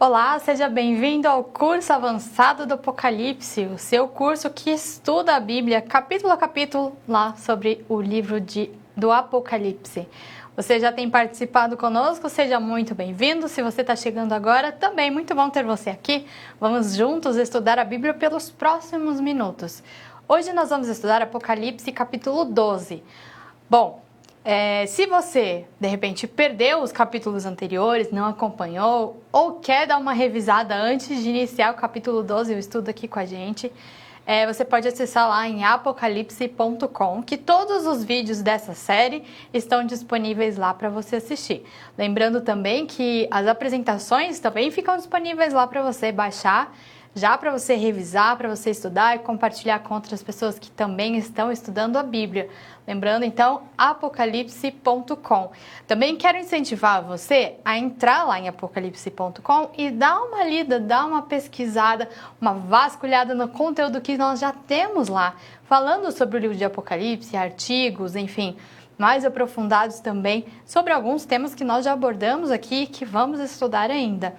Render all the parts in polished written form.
Olá, seja bem-vindo ao curso avançado do Apocalipse, o seu curso que estuda a Bíblia capítulo a capítulo lá sobre o livro do Apocalipse. Você já tem participado conosco, seja muito bem-vindo. Se você está chegando agora, também muito bom ter você aqui. Vamos juntos estudar a Bíblia pelos próximos minutos. Hoje nós vamos estudar Apocalipse capítulo 12. Bom, se você, de repente, perdeu os capítulos anteriores, não acompanhou, ou quer dar uma revisada antes de iniciar o capítulo 12, o estudo aqui com a gente, você pode acessar lá em apocalipse.com, que todos os vídeos dessa série estão disponíveis lá para você assistir. Lembrando também que as apresentações também ficam disponíveis lá para você baixar, já para você revisar, para você estudar e compartilhar com outras pessoas que também estão estudando a Bíblia. Lembrando, então, apocalipse.com. Também quero incentivar você a entrar lá em apocalipse.com e dar uma lida, dar uma pesquisada, uma vasculhada no conteúdo que nós já temos lá, falando sobre o livro de Apocalipse, artigos, enfim, mais aprofundados também sobre alguns temas que nós já abordamos aqui e que vamos estudar ainda.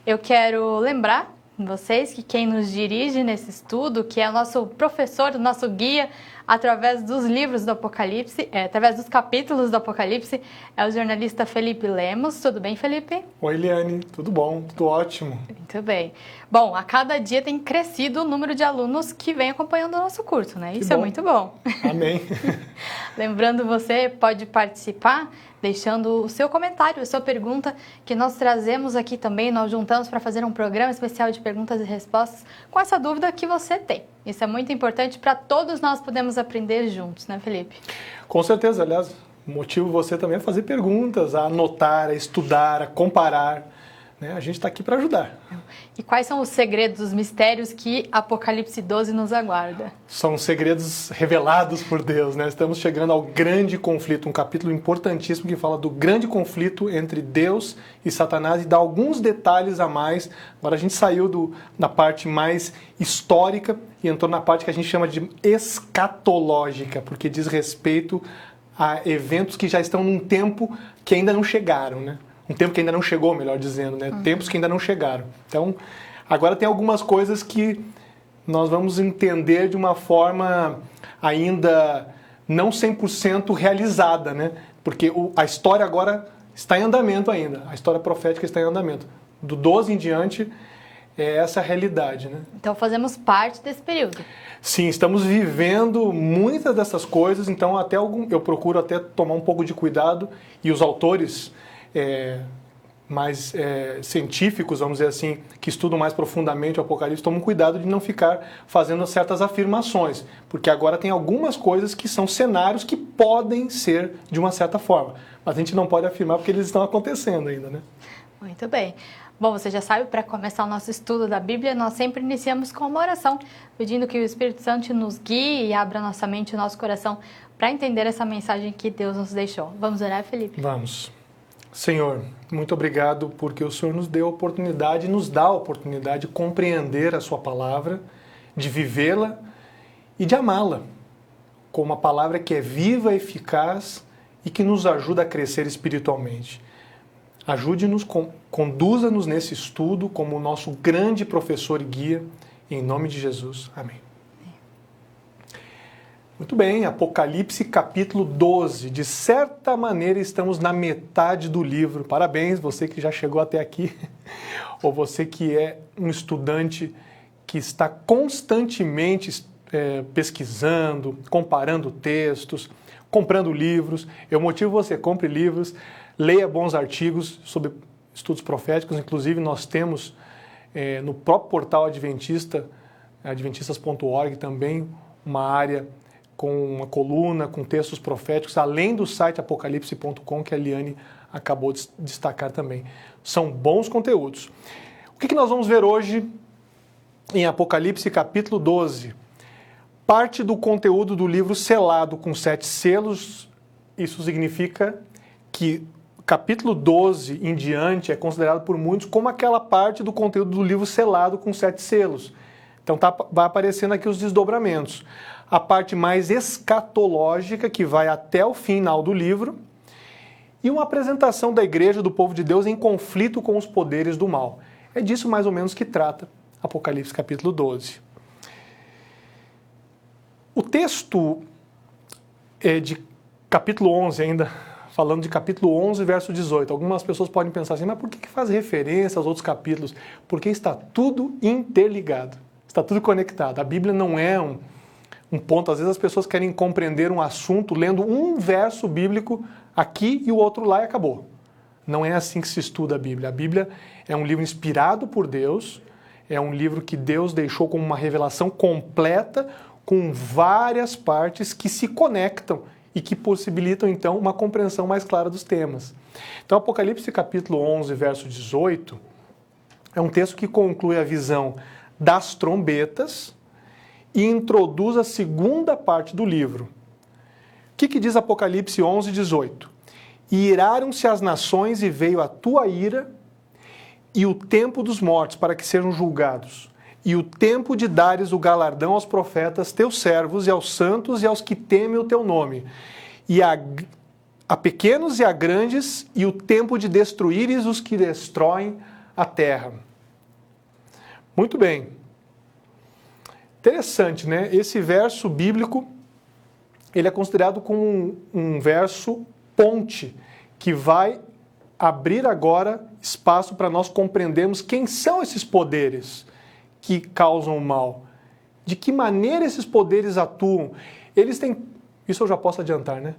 Eu quero lembrar vocês que quem nos dirige nesse estudo, que é o nosso professor, o nosso guia através dos livros do Apocalipse, através dos capítulos do Apocalipse, é o jornalista Felipe Lemos. Tudo bem, Felipe? Oi, Eliane. Tudo bom? Tudo ótimo. Muito bem. Bom, a cada dia tem crescido o número de alunos que vem acompanhando o nosso curso, né? Isso é muito bom. Amém. Lembrando, você pode participar deixando o seu comentário, a sua pergunta, que nós trazemos aqui também, nós juntamos para fazer um programa especial de perguntas e respostas com essa dúvida que você tem. Isso é muito importante para todos nós podermos aprender juntos, né, Felipe? Com certeza, aliás, motivo você também a fazer perguntas, a anotar, a estudar, a comparar. A gente está aqui para ajudar. E quais são os segredos, os mistérios que Apocalipse 12 nos aguarda? São segredos revelados por Deus, né? Estamos chegando ao grande conflito, um capítulo importantíssimo que fala do grande conflito entre Deus e Satanás e dá alguns detalhes a mais. Agora a gente saiu da parte mais histórica e entrou na parte que a gente chama de escatológica, porque diz respeito a eventos que já estão num tempo que ainda não chegaram, né? Um tempo que ainda não chegou, melhor dizendo, né? Tempos que ainda não chegaram. Então, agora tem algumas coisas que nós vamos entender de uma forma ainda não 100% realizada, né? Porque a história agora está em andamento ainda. A história profética está em andamento. Do 12 em diante, é essa a realidade, né? Então, fazemos parte desse período. Sim, estamos vivendo muitas dessas coisas, então eu procuro até tomar um pouco de cuidado e os autores mais científicos, vamos dizer assim, que estudam mais profundamente o Apocalipse, tomam cuidado de não ficar fazendo certas afirmações, porque agora tem algumas coisas que são cenários que podem ser de uma certa forma, mas a gente não pode afirmar porque eles estão acontecendo ainda, né? Muito bem. Bom, você já sabe, para começar o nosso estudo da Bíblia, nós sempre iniciamos com uma oração, pedindo que o Espírito Santo nos guie e abra nossa mente e nosso coração para entender essa mensagem que Deus nos deixou. Vamos orar, Felipe? Vamos. Senhor, muito obrigado porque o Senhor nos deu a oportunidade, nos dá a oportunidade de compreender a sua palavra, de vivê-la e de amá-la, com uma palavra que é viva, eficaz e que nos ajuda a crescer espiritualmente. Ajude-nos, conduza-nos nesse estudo como o nosso grande professor e guia, em nome de Jesus. Amém. Muito bem, Apocalipse capítulo 12. De certa maneira estamos na metade do livro. Parabéns, você que já chegou até aqui, ou você que é um estudante que está constantemente pesquisando, comparando textos, comprando livros. Eu motivo você, compre livros, leia bons artigos sobre estudos proféticos. Inclusive nós temos no próprio portal Adventista, adventistas.org também, uma área com uma coluna, com textos proféticos, além do site apocalipse.com, que a Eliane acabou de destacar também. São bons conteúdos. O que nós vamos ver hoje em Apocalipse capítulo 12? Parte do conteúdo do livro selado com 7 selos. Isso significa que capítulo 12 em diante é considerado por muitos como aquela parte do conteúdo do livro selado com 7 selos. Então vai aparecendo aqui os desdobramentos. A parte mais escatológica, que vai até o final do livro, e uma apresentação da igreja, do povo de Deus, em conflito com os poderes do mal. É disso mais ou menos que trata Apocalipse capítulo 12. O texto é de capítulo 11 ainda, falando de capítulo 11, verso 18. Algumas pessoas podem pensar assim, mas por que faz referência aos outros capítulos? Porque está tudo interligado, está tudo conectado. A Bíblia não é um ponto, às vezes as pessoas querem compreender um assunto lendo um verso bíblico aqui e o outro lá e acabou. Não é assim que se estuda a Bíblia. A Bíblia é um livro inspirado por Deus, é um livro que Deus deixou como uma revelação completa, com várias partes que se conectam e que possibilitam, então, uma compreensão mais clara dos temas. Então, Apocalipse capítulo 11, verso 18, é um texto que conclui a visão das trombetas e introduz a segunda parte do livro. O que diz Apocalipse 11, 18? E iraram-se as nações e veio a tua ira e o tempo dos mortos para que sejam julgados. E o tempo de dares o galardão aos profetas, teus servos, e aos santos e aos que temem o teu nome. E a pequenos e a grandes, e o tempo de destruíres os que destroem a terra. Muito bem. Interessante, né? Esse verso bíblico, ele é considerado como um verso ponte, que vai abrir agora espaço para nós compreendermos quem são esses poderes que causam o mal. De que maneira esses poderes atuam. Eles têm, isso eu já posso adiantar, né?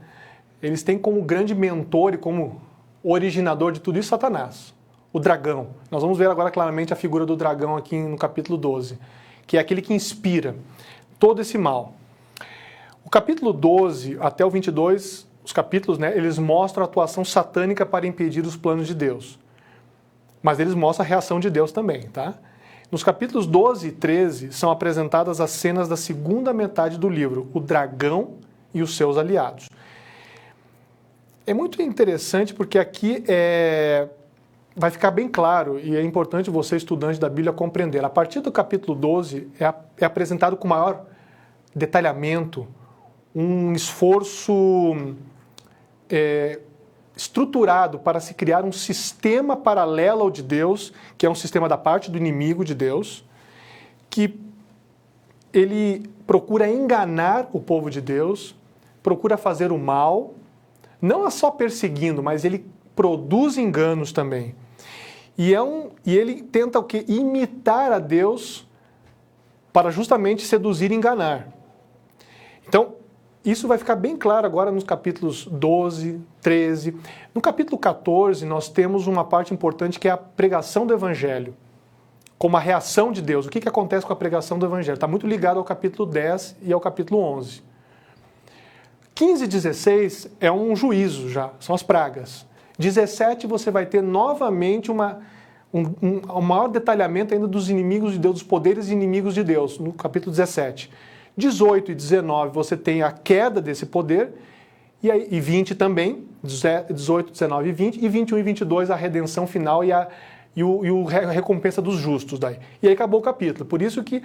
Eles têm como grande mentor e como originador de tudo isso Satanás, o dragão. Nós vamos ver agora claramente a figura do dragão aqui no capítulo 12, que é aquele que inspira todo esse mal. O capítulo 12 até o 22, os capítulos, né, eles mostram a atuação satânica para impedir os planos de Deus. Mas eles mostram a reação de Deus também, tá? Nos capítulos 12 e 13 são apresentadas as cenas da segunda metade do livro, o dragão e os seus aliados. É muito interessante porque aqui vai ficar bem claro, e é importante você, estudante da Bíblia, compreender. A partir do capítulo 12 é apresentado com maior detalhamento um esforço estruturado para se criar um sistema paralelo ao de Deus, que é um sistema da parte do inimigo de Deus, que ele procura enganar o povo de Deus, procura fazer o mal, não é só perseguindo, mas ele produz enganos também. E ele tenta o quê? Imitar a Deus para justamente seduzir e enganar. Então, isso vai ficar bem claro agora nos capítulos 12, 13. No capítulo 14, nós temos uma parte importante que é a pregação do Evangelho, como a reação de Deus. O que acontece com a pregação do Evangelho? Está muito ligado ao capítulo 10 e ao capítulo 11. 15 e 16 é um juízo já, são as pragas. 17 você vai ter novamente um maior detalhamento ainda dos inimigos de Deus, dos poderes inimigos de Deus, no capítulo 17. 18 e 19 você tem a queda desse poder, e 20 também, 18, 19 e 20, e 21 e 22 a redenção final e a recompensa dos justos. Daí. E aí acabou o capítulo. Por isso que,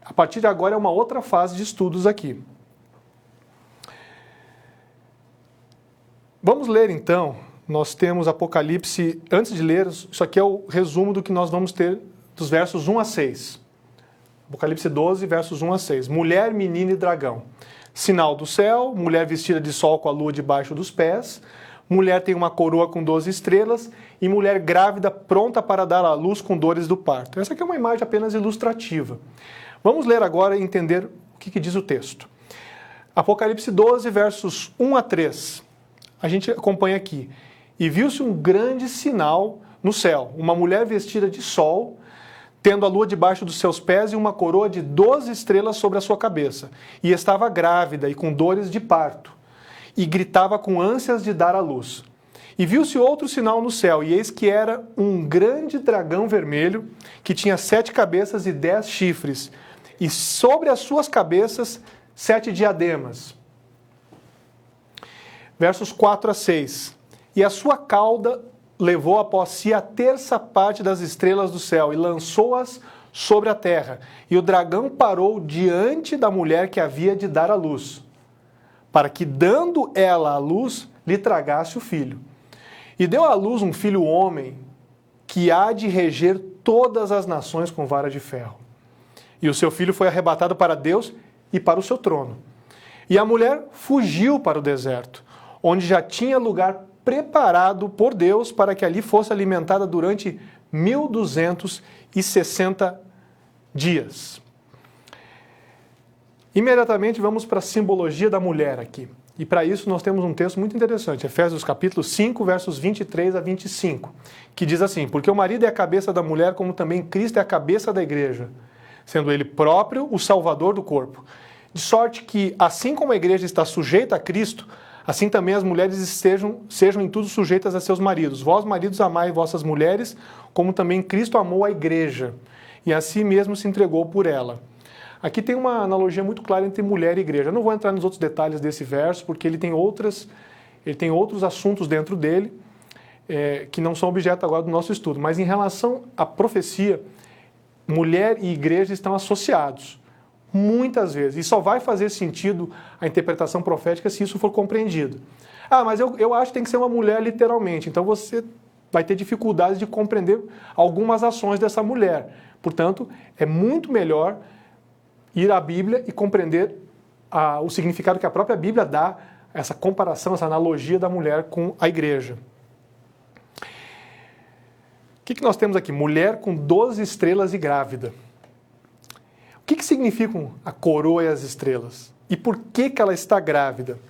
a partir de agora, é uma outra fase de estudos aqui. Vamos ler então, nós temos Apocalipse, antes de ler, isso aqui é o resumo do que nós vamos ter dos versos 1 a 6. Apocalipse 12, versos 1 a 6. Mulher, menina e dragão. Sinal do céu, mulher vestida de sol com a lua debaixo dos pés. Mulher tem uma coroa com 12 estrelas. E mulher grávida pronta para dar à luz com dores do parto. Essa aqui é uma imagem apenas ilustrativa. Vamos ler agora e entender o que diz o texto. Apocalipse 12, versos 1 a 3. A gente acompanha aqui. E viu-se um grande sinal no céu. Uma mulher vestida de sol, tendo a lua debaixo dos seus pés e uma coroa de 12 estrelas sobre a sua cabeça. E estava grávida e com dores de parto. E gritava com ânsias de dar à luz. E viu-se outro sinal no céu, e eis que era um grande dragão vermelho, que tinha 7 cabeças e 10 chifres. E sobre as suas cabeças 7 diademas. Versos 4 a 6. E a sua cauda levou após si a terça parte das estrelas do céu e lançou-as sobre a terra. E o dragão parou diante da mulher que havia de dar à luz, para que, dando ela à luz, lhe tragasse o filho. E deu à luz um filho homem, que há de reger todas as nações com vara de ferro. E o seu filho foi arrebatado para Deus e para o seu trono. E a mulher fugiu para o deserto, onde já tinha lugar preparado por Deus para que ali fosse alimentada durante 1260 dias. Imediatamente vamos para a simbologia da mulher aqui. E para isso nós temos um texto muito interessante, Efésios capítulo 5, versos 23 a 25, que diz assim: porque o marido é a cabeça da mulher, como também Cristo é a cabeça da igreja, sendo ele próprio o salvador do corpo. De sorte que, assim como a igreja está sujeita a Cristo, assim também as mulheres sejam em tudo sujeitas a seus maridos. Vós, maridos, amai vossas mulheres, como também Cristo amou a igreja, e a si mesmo se entregou por ela. Aqui tem uma analogia muito clara entre mulher e igreja. Eu não vou entrar nos outros detalhes desse verso, porque ele tem outros assuntos dentro dele, que não são objeto agora do nosso estudo. Mas em relação à profecia, mulher e igreja estão associados, muitas vezes. E só vai fazer sentido a interpretação profética se isso for compreendido. Ah, mas eu acho que tem que ser uma mulher literalmente. Então você vai ter dificuldades de compreender algumas ações dessa mulher. Portanto, é muito melhor ir à Bíblia e compreender o significado que a própria Bíblia dá, essa comparação, essa analogia da mulher com a igreja. O que nós temos aqui? Mulher com 12 estrelas e grávida. O que significam a coroa e as estrelas? E por que ela está grávida?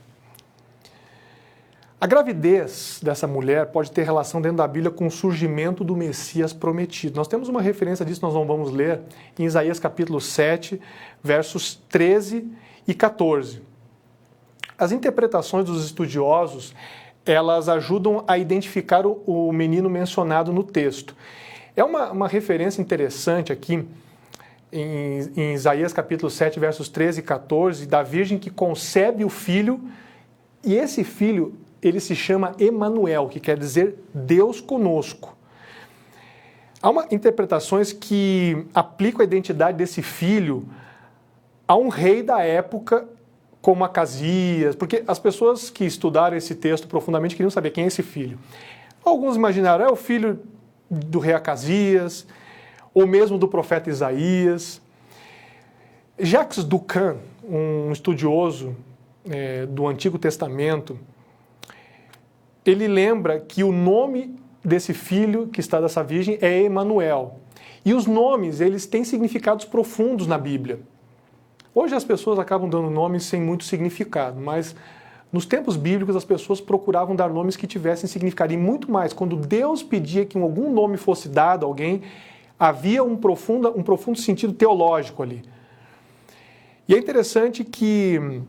A gravidez dessa mulher pode ter relação dentro da Bíblia com o surgimento do Messias prometido. Nós temos uma referência disso, nós não vamos ler, em Isaías capítulo 7, versos 13 e 14. As interpretações dos estudiosos, elas ajudam a identificar o menino mencionado no texto. É uma referência interessante aqui, em Isaías capítulo 7, versos 13 e 14, da virgem que concebe o filho, e esse filho, ele se chama Emanuel, que quer dizer Deus conosco. Há interpretações que aplicam a identidade desse filho a um rei da época, como Acasias, porque as pessoas que estudaram esse texto profundamente queriam saber quem é esse filho. Alguns imaginaram, é o filho do rei Acasias, ou mesmo do profeta Isaías. Jacques Ducan, um estudioso do Antigo Testamento, ele lembra que o nome desse filho que está dessa virgem é Emanuel. E os nomes, eles têm significados profundos na Bíblia. Hoje as pessoas acabam dando nomes sem muito significado, mas nos tempos bíblicos as pessoas procuravam dar nomes que tivessem significado. E muito mais, quando Deus pedia que algum nome fosse dado a alguém, havia um profundo sentido teológico ali. E é interessante que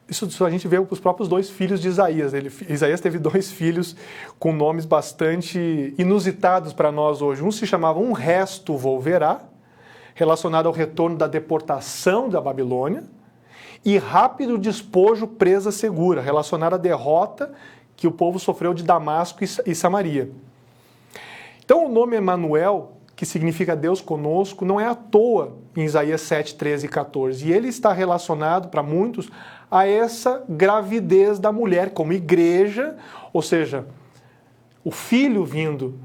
isso a gente vê os próprios dois filhos de Isaías. Isaías teve dois filhos com nomes bastante inusitados para nós hoje. Um se chamava Um Resto Volverá, relacionado ao retorno da deportação da Babilônia, e Rápido Despojo Presa Segura, relacionado à derrota que o povo sofreu de Damasco e Samaria. Então o nome Emanuel, que significa Deus conosco, não é à toa em Isaías 7, 13 e 14. E ele está relacionado, para muitos, a essa gravidez da mulher como igreja, ou seja, o filho vindo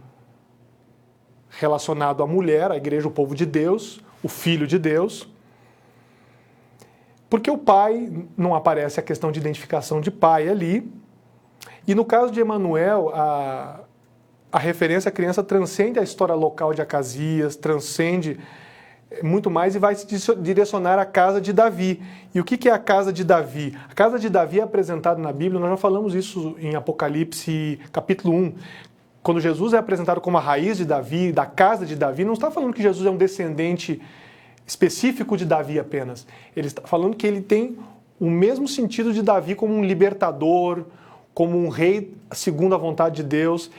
relacionado à mulher, a igreja, o povo de Deus, o filho de Deus. Porque o pai, não aparece a questão de identificação de pai ali. E no caso de Emanuel, a referência à criança transcende a história local de Acasias, transcende muito mais e vai se direcionar à casa de Davi. E o que é a casa de Davi? A casa de Davi é apresentada na Bíblia, nós já falamos isso em Apocalipse capítulo 1. Quando Jesus é apresentado como a raiz de Davi, da casa de Davi, não está falando que Jesus é um descendente específico de Davi apenas. Ele está falando que ele tem o mesmo sentido de Davi como um libertador, como um rei segundo a vontade de Deus.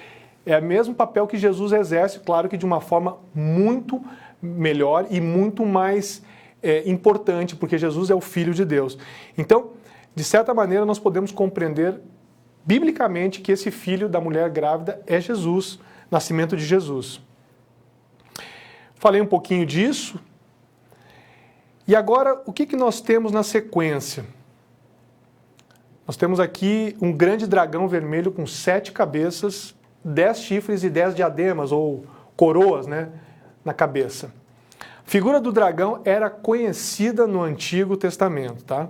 É o mesmo papel que Jesus exerce, claro que de uma forma muito melhor e muito mais importante, porque Jesus é o Filho de Deus. Então, de certa maneira, nós podemos compreender biblicamente que esse filho da mulher grávida é Jesus, nascimento de Jesus. Falei um pouquinho disso. E agora, o que nós temos na sequência? Nós temos aqui um grande dragão vermelho com 7 cabeças, 10 chifres e 10 diademas, ou coroas, né, na cabeça. A figura do dragão era conhecida no Antigo Testamento, tá?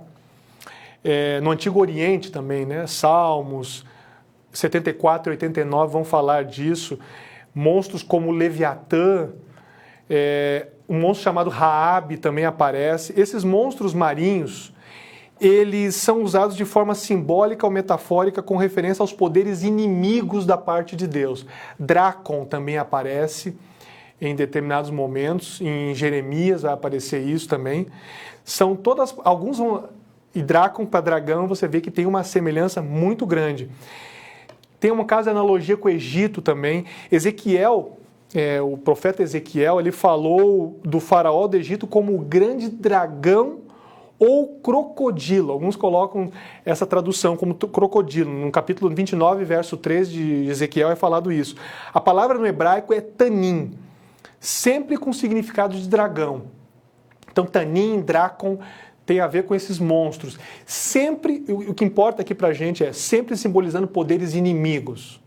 No Antigo Oriente também, né? Salmos 74 e 89 vão falar disso. Monstros como Leviatã, um monstro chamado Raabe também aparece. Esses monstros marinhos, eles são usados de forma simbólica ou metafórica com referência aos poderes inimigos da parte de Deus. Drácon também aparece em determinados momentos, em Jeremias vai aparecer isso também. São todas, alguns vão, e Drácon para dragão você vê que tem uma semelhança muito grande. Tem um caso de analogia com o Egito também. Ezequiel, o profeta Ezequiel, ele falou do faraó do Egito como o grande dragão ou crocodilo. Alguns colocam essa tradução como crocodilo. No capítulo 29, verso 3 de Ezequiel é falado isso. A palavra no hebraico é tanim, sempre com significado de dragão. Então, tanim, drácon, tem a ver com esses monstros. Sempre, o que importa aqui pra gente é sempre simbolizando poderes inimigos.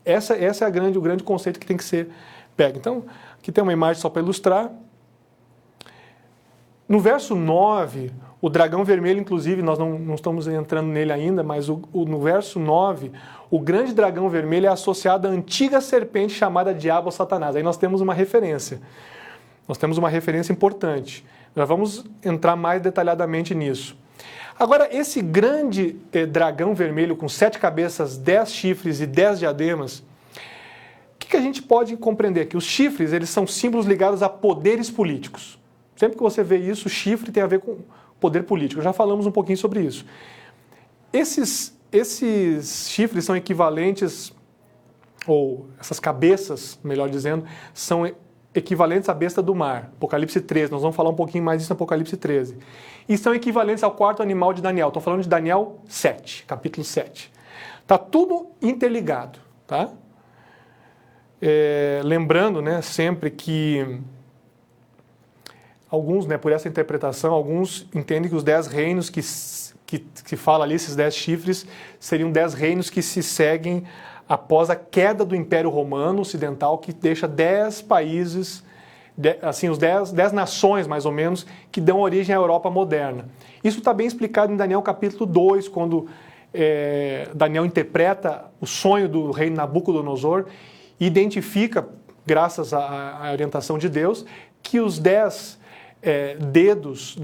Essa é o grande conceito que tem que ser pego. Então, aqui tem uma imagem só para ilustrar. No verso 9, o dragão vermelho, inclusive, nós não estamos entrando nele ainda, mas no verso 9, o grande dragão vermelho é associado à antiga serpente chamada Diabo ou Satanás. Aí nós temos uma referência. Nós temos uma referência importante. Nós vamos entrar mais detalhadamente nisso. Agora, esse grande dragão vermelho com 7 cabeças, 10 chifres e 10 diademas, o que a gente pode compreender aqui? Os chifres, eles são símbolos ligados a poderes políticos. Sempre que você vê isso, chifre tem a ver com poder político. Já falamos um pouquinho sobre isso. Esses chifres são equivalentes, ou essas cabeças, melhor dizendo, são equivalentes à besta do mar. Apocalipse 13, nós vamos falar um pouquinho mais disso no Apocalipse 13. E são equivalentes ao 4º animal de Daniel. Estou falando de Daniel 7, capítulo 7. Está tudo interligado, tá? Lembrando, né, sempre que alguns, né, por essa interpretação, alguns entendem que os 10 reinos que fala ali, esses 10 chifres, seriam 10 reinos que se seguem após a queda do Império Romano Ocidental, que deixa 10 países, assim, os 10 nações, mais ou menos, que dão origem à Europa moderna. Isso está bem explicado em Daniel capítulo 2, quando Daniel interpreta o sonho do rei Nabucodonosor e identifica, graças à orientação de Deus, que os 10 dedos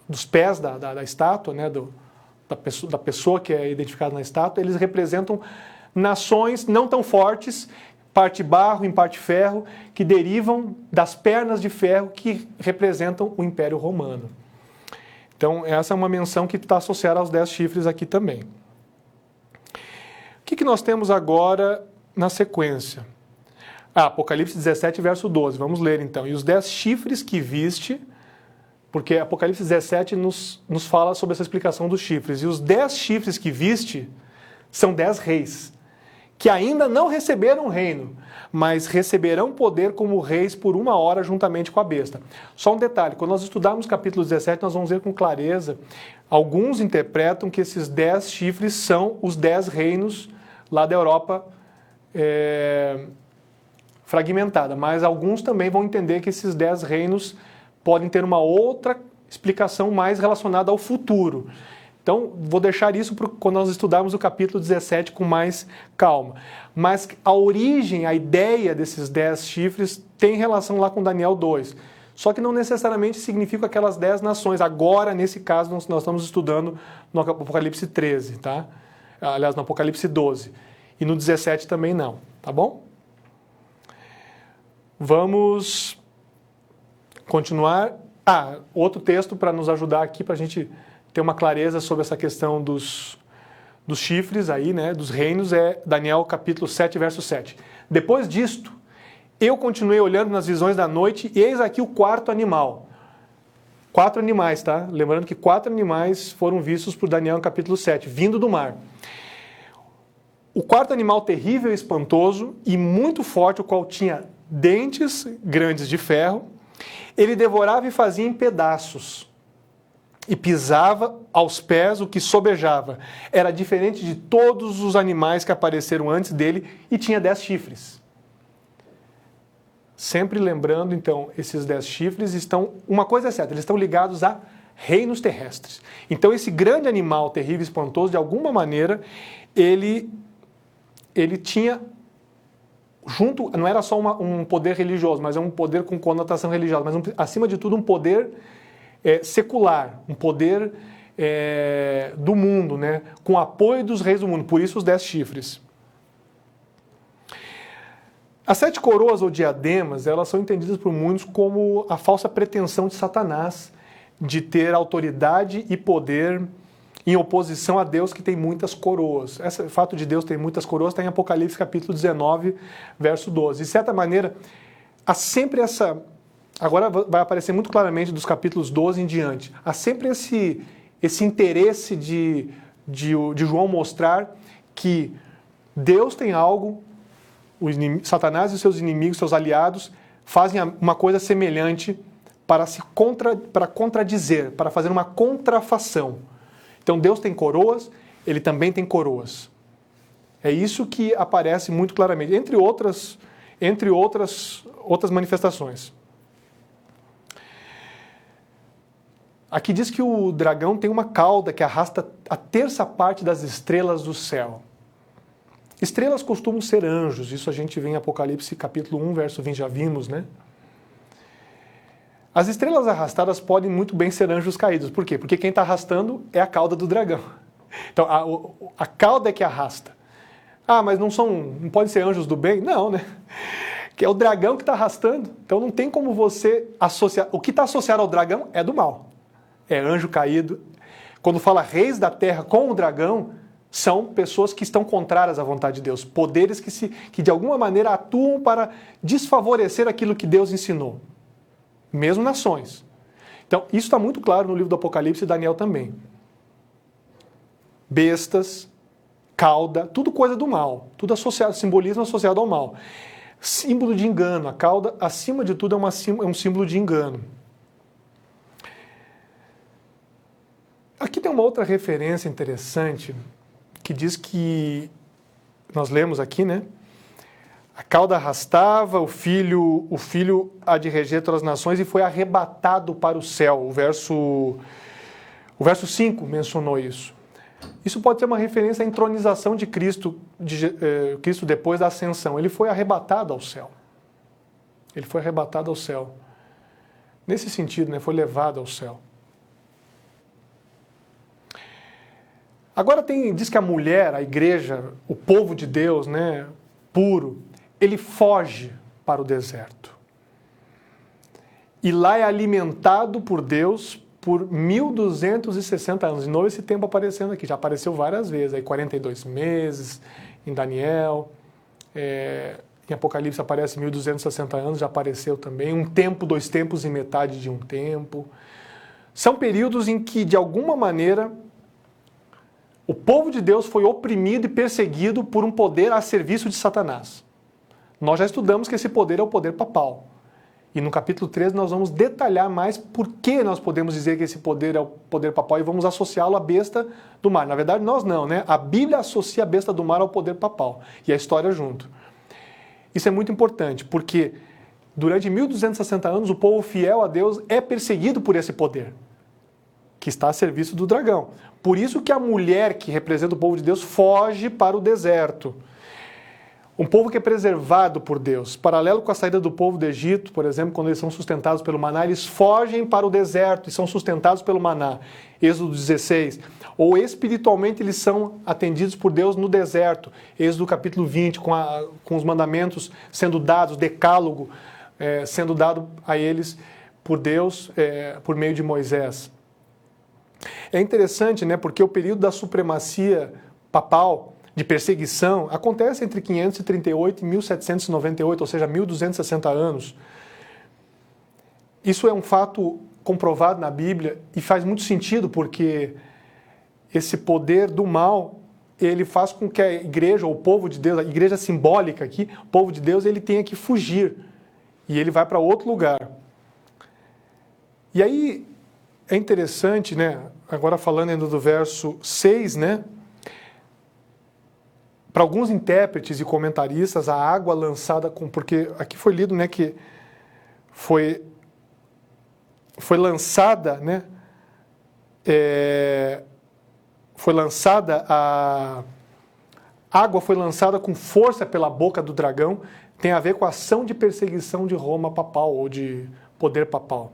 dos pés da estátua, né, da pessoa que é identificada na estátua, eles representam nações não tão fortes, parte barro, em parte ferro, que derivam das pernas de ferro que representam o Império Romano. Então, essa é uma menção que está associada aos 10 chifres aqui também. O que nós temos agora na sequência? Apocalipse 17, verso 12. Vamos ler então. E os 10 chifres que viste, porque Apocalipse 17 nos fala sobre essa explicação dos chifres. E os 10 chifres que viste são 10 reis, que ainda não receberam reino, mas receberão poder como reis por 1 hora juntamente com a besta. Só um detalhe, quando nós estudarmos capítulo 17, nós vamos ver com clareza, alguns interpretam que esses 10 chifres são os 10 reinos lá da Europa fragmentada, mas alguns também vão entender que esses 10 reinos podem ter uma outra explicação mais relacionada ao futuro. Então, vou deixar isso para quando nós estudarmos o capítulo 17 com mais calma. Mas a origem, a ideia desses 10 chifres tem relação lá com Daniel 2. Só que não necessariamente significa aquelas 10 nações. Agora, nesse caso, nós estamos estudando no Apocalipse 13, tá? Aliás, no Apocalipse 12. E no 17 também não, tá bom? Vamos continuar. Outro texto para nos ajudar aqui, para a gente ter uma clareza sobre essa questão dos chifres aí, né, dos reinos, é Daniel capítulo 7, verso 7. Depois disto, eu continuei olhando nas visões da noite, e eis aqui o 4º animal. 4 animais, tá? Lembrando que 4 animais foram vistos por Daniel no capítulo 7, vindo do mar. O 4º animal terrível e espantoso, e muito forte, o qual tinha dentes grandes de ferro, ele devorava e fazia em pedaços, e pisava aos pés o que sobejava. Era diferente de todos os animais que apareceram antes dele e tinha 10 chifres. Sempre lembrando, então, esses 10 chifres estão... Uma coisa é certa, eles estão ligados a reinos terrestres. Então, esse grande animal terrível e espantoso, de alguma maneira, ele tinha... junto, não era só um poder religioso, mas é um poder com conotação religiosa, mas acima de tudo um poder secular, um poder do mundo, né? Com apoio dos reis do mundo, por isso os 10 chifres. As 7 coroas ou diademas, elas são entendidas por muitos como a falsa pretensão de Satanás de ter autoridade e poder em oposição a Deus que tem muitas coroas. Esse fato de Deus ter muitas coroas está em Apocalipse capítulo 19, verso 12. De certa maneira, há sempre essa... Agora vai aparecer muito claramente dos capítulos 12 em diante. Há sempre esse interesse de João mostrar que Deus tem algo, Satanás e seus inimigos, seus aliados, fazem uma coisa semelhante para contradizer, para fazer uma contrafação. Então Deus tem coroas, ele também tem coroas. É isso que aparece muito claramente, entre outras manifestações. Aqui diz que o dragão tem uma cauda que arrasta a terça parte das estrelas do céu. Estrelas costumam ser anjos, isso a gente vê em Apocalipse capítulo 1, verso 20, já vimos, né? As estrelas arrastadas podem muito bem ser anjos caídos. Por quê? Porque quem está arrastando é a cauda do dragão. Então, a cauda é que arrasta. Ah, mas não podem ser anjos do bem? Não, né? Que é o dragão que está arrastando. Então não tem como você associar... O que está associado ao dragão é do mal. É anjo caído. Quando fala reis da terra com o dragão, são pessoas que estão contrárias à vontade de Deus. Poderes que de alguma maneira atuam para desfavorecer aquilo que Deus ensinou. Mesmo nações. Então, isso está muito claro no livro do Apocalipse e Daniel também. Bestas, cauda, tudo coisa do mal. Tudo associado, simbolismo associado ao mal. Símbolo de engano. A cauda, acima de tudo, é um símbolo de engano. Aqui tem uma outra referência interessante que diz que, nós lemos aqui, né? A cauda arrastava, o filho há de reger todas as nações e foi arrebatado para o céu. O verso 5 mencionou isso. Isso pode ser uma referência à entronização de Cristo, Cristo depois da ascensão. Ele foi arrebatado ao céu. Ele foi arrebatado ao céu. Nesse sentido, né? Foi levado ao céu. Agora diz que a mulher, a igreja, o povo de Deus, né, puro, ele foge para o deserto. E lá é alimentado por Deus por 1260 anos. De novo esse tempo aparecendo aqui, já apareceu várias vezes, aí 42 meses, em Daniel, em Apocalipse aparece 1260 anos, já apareceu também, um tempo, 2 tempos e metade de um tempo. São períodos em que, de alguma maneira, o povo de Deus foi oprimido e perseguido por um poder a serviço de Satanás. Nós já estudamos que esse poder é o poder papal. E no capítulo 13 nós vamos detalhar mais por que nós podemos dizer que esse poder é o poder papal e vamos associá-lo à besta do mar. Na verdade, nós não, né? A Bíblia associa a besta do mar ao poder papal e a história junto. Isso é muito importante, porque durante 1260 anos o povo fiel a Deus é perseguido por esse poder, que está a serviço do dragão. Por isso que a mulher que representa o povo de Deus foge para o deserto. Um povo que é preservado por Deus. Paralelo com a saída do povo do Egito, por exemplo, quando eles são sustentados pelo maná, eles fogem para o deserto e são sustentados pelo maná. Êxodo 16. Ou espiritualmente eles são atendidos por Deus no deserto. Êxodo capítulo 20, com os mandamentos sendo dados, decálogo sendo dado a eles por Deus, por meio de Moisés. É interessante, né, porque o período da supremacia papal, de perseguição, acontece entre 538 e 1798, ou seja, 1260 anos. Isso é um fato comprovado na Bíblia e faz muito sentido, porque esse poder do mal, ele faz com que a igreja, ou o povo de Deus, a igreja simbólica aqui, o povo de Deus, ele tenha que fugir. E ele vai para outro lugar. E aí, é interessante, né? Agora falando ainda do verso 6, né? Para alguns intérpretes e comentaristas, a água lançada porque aqui foi lido, né, que foi lançada, né? A água foi lançada com força pela boca do dragão, tem a ver com a ação de perseguição de Roma papal, ou de poder papal.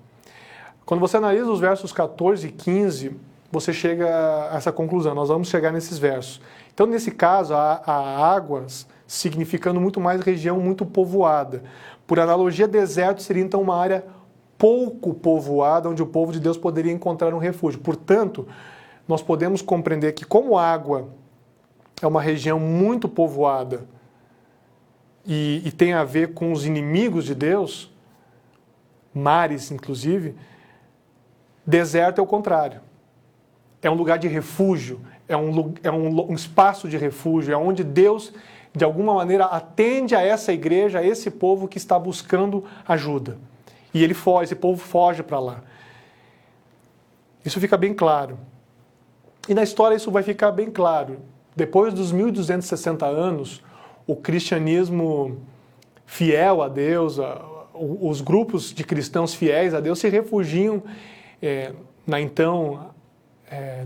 Quando você analisa os versos 14 e 15, você chega a essa conclusão, nós vamos chegar nesses versos. Então, nesse caso, há águas significando muito mais região muito povoada. Por analogia, deserto seria então uma área pouco povoada, onde o povo de Deus poderia encontrar um refúgio. Portanto, nós podemos compreender que como a água é uma região muito povoada e tem a ver com os inimigos de Deus, mares inclusive, deserto é o contrário. É um lugar de refúgio, é um espaço de refúgio, é onde Deus, de alguma maneira, atende a essa igreja, a esse povo que está buscando ajuda. E ele foge, esse povo foge para lá. Isso fica bem claro. E na história isso vai ficar bem claro. Depois dos 1260 anos, o cristianismo fiel a Deus, os grupos de cristãos fiéis a Deus se refugiam na então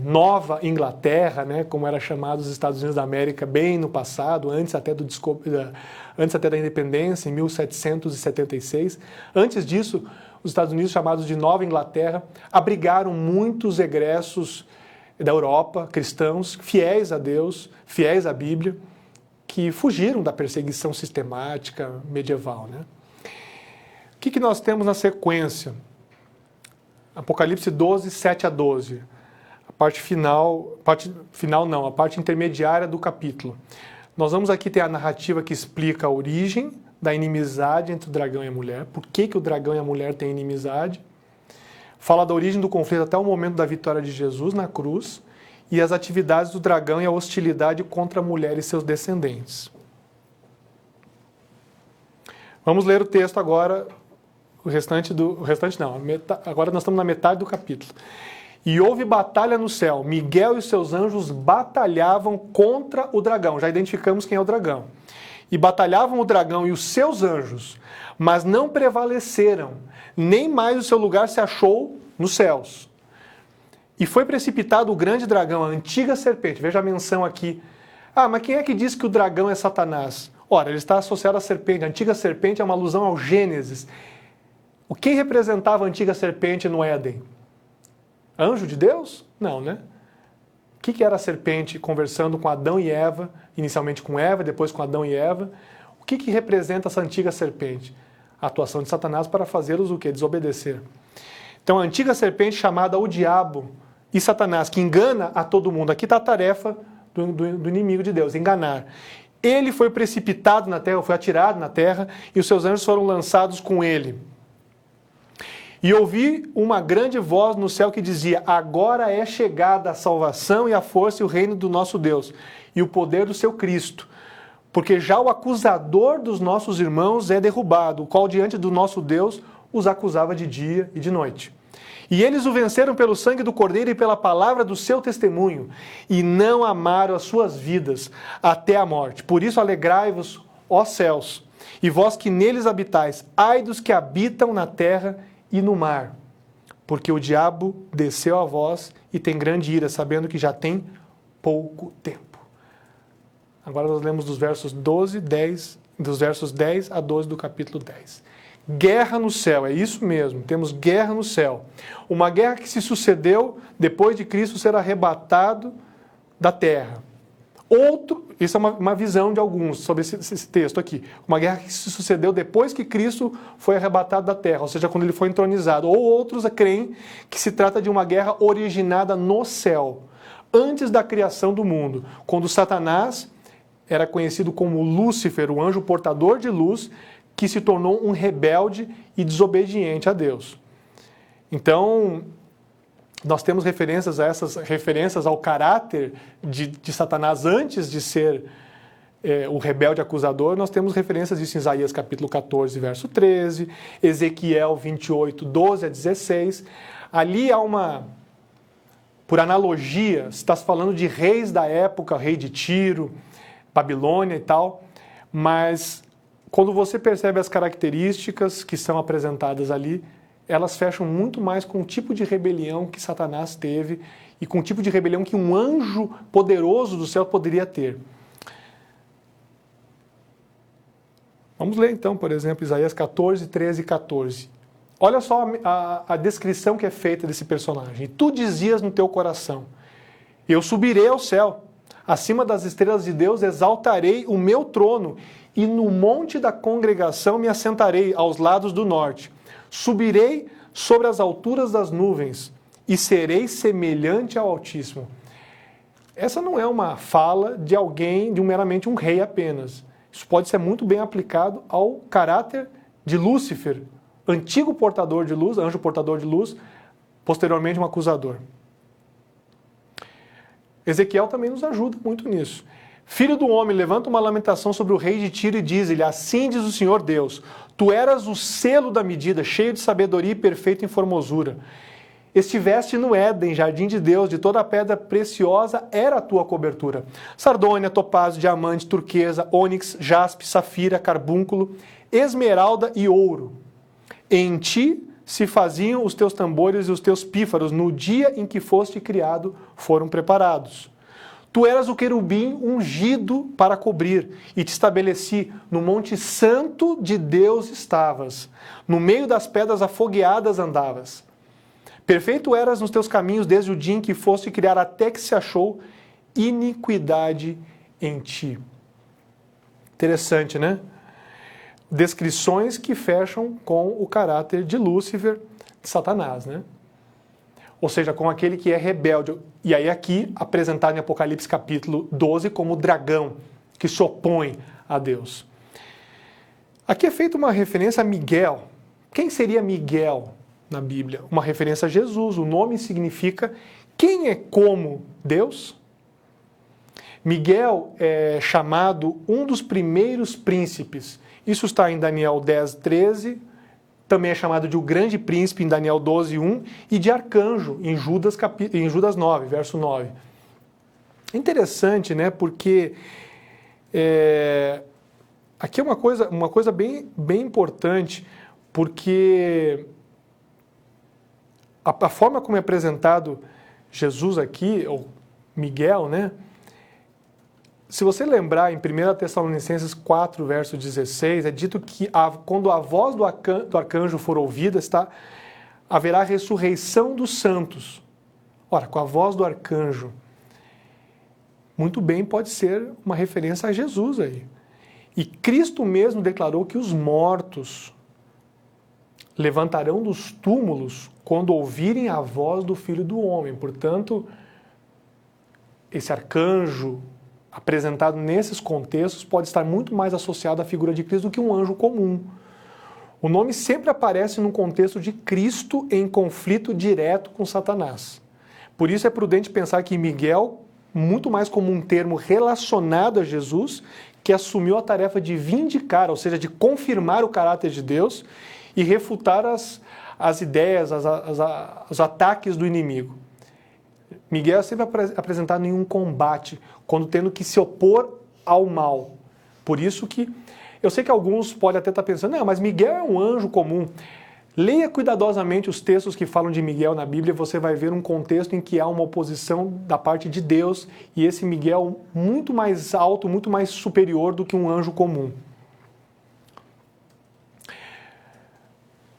Nova Inglaterra, né, como era chamado os Estados Unidos da América, bem no passado, antes até da independência, em 1776. Antes disso, os Estados Unidos, chamados de Nova Inglaterra, abrigaram muitos egressos da Europa, cristãos, fiéis a Deus, fiéis à Bíblia, que fugiram da perseguição sistemática medieval, né? O que nós temos na sequência? Apocalipse 12, 7 a 12. A parte intermediária do capítulo. Nós vamos aqui ter a narrativa que explica a origem da inimizade entre o dragão e a mulher, por que o dragão e a mulher têm inimizade, fala da origem do conflito até o momento da vitória de Jesus na cruz e as atividades do dragão e a hostilidade contra a mulher e seus descendentes. Vamos ler o texto agora, agora nós estamos na metade do capítulo. E houve batalha no céu, Miguel e seus anjos batalhavam contra o dragão, já identificamos quem é o dragão. E batalhavam o dragão e os seus anjos, mas não prevaleceram, nem mais o seu lugar se achou nos céus. E foi precipitado o grande dragão, a antiga serpente. Veja a menção aqui. Mas quem é que diz que o dragão é Satanás? Ora, ele está associado à serpente. A antiga serpente é uma alusão ao Gênesis. Quem representava a antiga serpente no Éden? Anjo de Deus? Não, né? O que era a serpente conversando com Adão e Eva, inicialmente com Eva, depois com Adão e Eva? O que representa essa antiga serpente? A atuação de Satanás para fazê-los o quê? Desobedecer. Então, a antiga serpente chamada o diabo e Satanás, que engana a todo mundo. Aqui está a tarefa do inimigo de Deus, enganar. Ele foi precipitado na terra, foi atirado na terra, e os seus anjos foram lançados com ele. E ouvi uma grande voz no céu que dizia: agora é chegada a salvação e a força e o reino do nosso Deus, e o poder do seu Cristo. Porque já o acusador dos nossos irmãos é derrubado, o qual diante do nosso Deus os acusava de dia e de noite. E eles o venceram pelo sangue do Cordeiro e pela palavra do seu testemunho, e não amaram as suas vidas até a morte. Por isso alegrai-vos, ó céus, e vós que neles habitais, ai dos que habitam na terra e no mar, porque o diabo desceu a vós e tem grande ira, sabendo que já tem pouco tempo. Agora nós lemos dos versos 10 a 12 do capítulo 10. Guerra no céu, é isso mesmo, temos guerra no céu. Uma guerra que se sucedeu depois de Cristo ser arrebatado da terra. Isso é uma visão de alguns sobre esse texto aqui. Uma guerra que se sucedeu depois que Cristo foi arrebatado da terra, ou seja, quando ele foi entronizado. Ou outros creem que se trata de uma guerra originada no céu, antes da criação do mundo, quando Satanás era conhecido como Lúcifer, o anjo portador de luz, que se tornou um rebelde e desobediente a Deus. Então, nós temos referências a essas referências ao caráter de Satanás antes de ser o rebelde acusador. Nós temos referências disso em Isaías capítulo 14, verso 13, Ezequiel 28, 12 a 16. Ali há por analogia, está se falando de reis da época, rei de Tiro, Babilônia e tal, mas quando você percebe as características que são apresentadas ali, elas fecham muito mais com o tipo de rebelião que Satanás teve e com o tipo de rebelião que um anjo poderoso do céu poderia ter. Vamos ler então, por exemplo, Isaías 14, 13 e 14. Olha só a descrição que é feita desse personagem. Tu dizias no teu coração, eu subirei ao céu, acima das estrelas de Deus exaltarei o meu trono, e no monte da congregação me assentarei aos lados do norte. Subirei sobre as alturas das nuvens, e serei semelhante ao Altíssimo. Essa não é uma fala de alguém, de meramente um rei apenas. Isso pode ser muito bem aplicado ao caráter de Lúcifer, antigo portador de luz, anjo portador de luz, posteriormente um acusador. Ezequiel também nos ajuda muito nisso. Filho do homem, levanta uma lamentação sobre o rei de Tiro e diz-lhe, assim diz o Senhor Deus, tu eras o selo da medida, cheio de sabedoria e perfeito em formosura. Estiveste no Éden, jardim de Deus, de toda a pedra preciosa era a tua cobertura. Sardônia, topázio, diamante, turquesa, ônix, jaspe, safira, carbúnculo, esmeralda e ouro. Em ti se faziam os teus tambores e os teus pífaros, no dia em que foste criado, foram preparados. Tu eras o querubim ungido para cobrir, e te estabeleci, no monte santo de Deus estavas, no meio das pedras afogueadas andavas. Perfeito eras nos teus caminhos desde o dia em que foste criar, até que se achou iniquidade em ti. Interessante, né? Descrições que fecham com o caráter de Lúcifer, de Satanás, né? Ou seja, com aquele que é rebelde. E aí aqui, apresentado em Apocalipse capítulo 12 como o dragão, que se opõe a Deus. Aqui é feita uma referência a Miguel. Quem seria Miguel na Bíblia? Uma referência a Jesus. O nome significa quem é como Deus. Miguel é chamado um dos primeiros príncipes. Isso está em Daniel 10, 13, também é chamado de o grande príncipe em Daniel 12, 1, e de arcanjo em Judas 9, verso 9. Interessante, né? Porque aqui é uma coisa bem importante, porque a forma como é apresentado Jesus aqui, ou Miguel, né? Se você lembrar, em 1 Tessalonicenses 4, verso 16, é dito que quando a voz do arcanjo for ouvida, haverá ressurreição dos santos. Ora, com a voz do arcanjo, muito bem pode ser uma referência a Jesus aí. E Cristo mesmo declarou que os mortos levantarão dos túmulos quando ouvirem a voz do Filho do Homem. Portanto, esse arcanjo apresentado nesses contextos pode estar muito mais associado à figura de Cristo do que um anjo comum. O nome sempre aparece num contexto de Cristo em conflito direto com Satanás. Por isso é prudente pensar que Miguel, muito mais como um termo relacionado a Jesus, que assumiu a tarefa de vindicar, ou seja, de confirmar o caráter de Deus e refutar as ideias, os ataques do inimigo. Miguel é sempre apresentado em um combate, quando tendo que se opor ao mal. Por isso que, eu sei que alguns podem até estar pensando, não, mas Miguel é um anjo comum. Leia cuidadosamente os textos que falam de Miguel na Bíblia, você vai ver um contexto em que há uma oposição da parte de Deus, e esse Miguel muito mais alto, muito mais superior do que um anjo comum.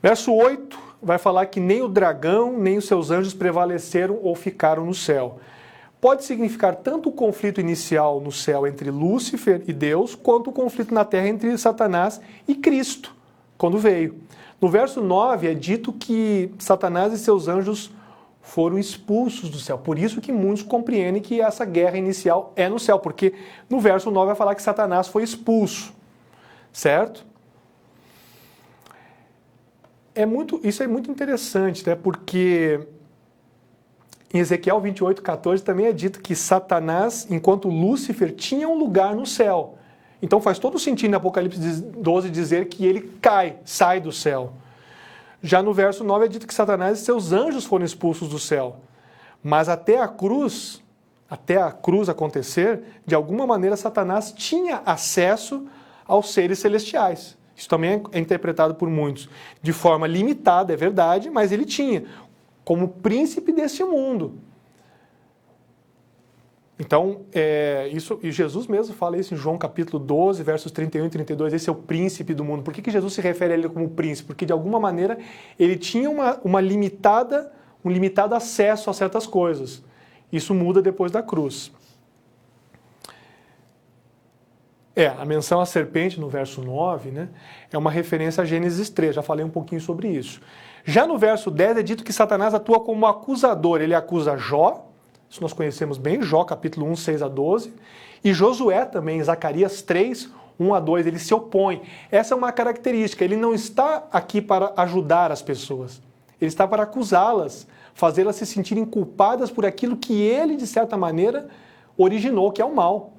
Verso 8 vai falar que nem o dragão, nem os seus anjos prevaleceram ou ficaram no céu. Pode significar tanto o conflito inicial no céu entre Lúcifer e Deus, quanto o conflito na terra entre Satanás e Cristo, quando veio. No verso 9 é dito que Satanás e seus anjos foram expulsos do céu. Por isso que muitos compreendem que essa guerra inicial é no céu, porque no verso 9 vai falar que Satanás foi expulso, certo? Isso é muito interessante, né? Porque em Ezequiel 28, 14 também é dito que Satanás, enquanto Lúcifer, tinha um lugar no céu. Então faz todo sentido em Apocalipse 12 dizer que ele sai do céu. Já no verso 9 é dito que Satanás e seus anjos foram expulsos do céu. Mas até a cruz acontecer, de alguma maneira Satanás tinha acesso aos seres celestiais. Isso também é interpretado por muitos de forma limitada, é verdade, mas ele tinha como príncipe deste mundo. Então, isso, e Jesus mesmo fala isso em João capítulo 12, versos 31 e 32, esse é o príncipe do mundo. Por que Jesus se refere a ele como príncipe? Porque, de alguma maneira, ele tinha um limitado acesso a certas coisas. Isso muda depois da cruz. A menção à serpente no verso 9, né, é uma referência a Gênesis 3, já falei um pouquinho sobre isso. Já no verso 10 é dito que Satanás atua como acusador, ele acusa Jó, isso nós conhecemos bem, Jó capítulo 1, 6 a 12, e Josué também, em Zacarias 3, 1 a 2, ele se opõe. Essa é uma característica, ele não está aqui para ajudar as pessoas, ele está para acusá-las, fazê-las se sentirem culpadas por aquilo que ele, de certa maneira, originou, que é o mal.